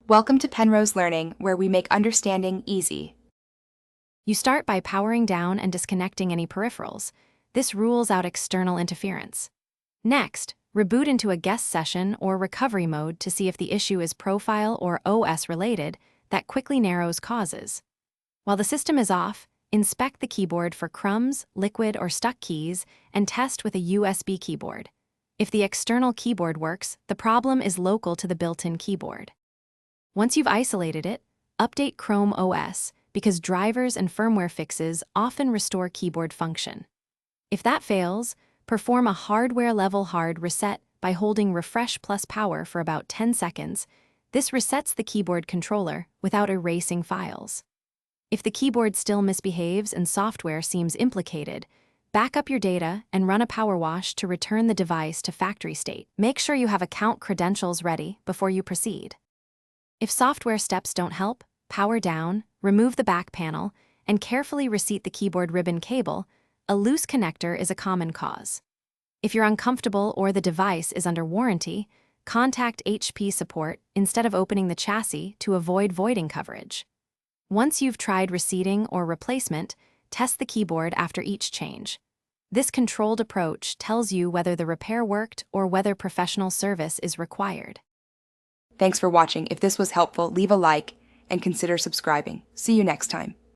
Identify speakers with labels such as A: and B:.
A: Welcome to Penrose Learning, where we make understanding easy.
B: You start by powering down and disconnecting any peripherals. This rules out external interference. Next, reboot into a guest session or recovery mode to see if the issue is profile or OS related. That quickly narrows causes. While the system is off, inspect the keyboard for crumbs, liquid, or stuck keys and test with a USB keyboard. If the external keyboard works, the problem is local to the built-in keyboard. Once you've isolated it, update Chrome OS because drivers and firmware fixes often restore keyboard function. If that fails, perform a hardware-level hard reset by holding Refresh plus Power for about 10 seconds. This resets the keyboard controller without erasing files. If the keyboard still misbehaves and software seems implicated, back up your data and run a power wash to return the device to factory state. Make sure you have account credentials ready before you proceed. If software steps don't help, power down, remove the back panel, and carefully reseat the keyboard ribbon cable. A loose connector is a common cause. If you're uncomfortable or the device is under warranty, contact HP support instead of opening the chassis to avoid voiding coverage. Once you've tried reseating or replacement, test the keyboard after each change. This controlled approach tells you whether the repair worked or whether professional service is required.
A: Thanks for watching. If this was helpful, leave a like and consider subscribing. See you next time.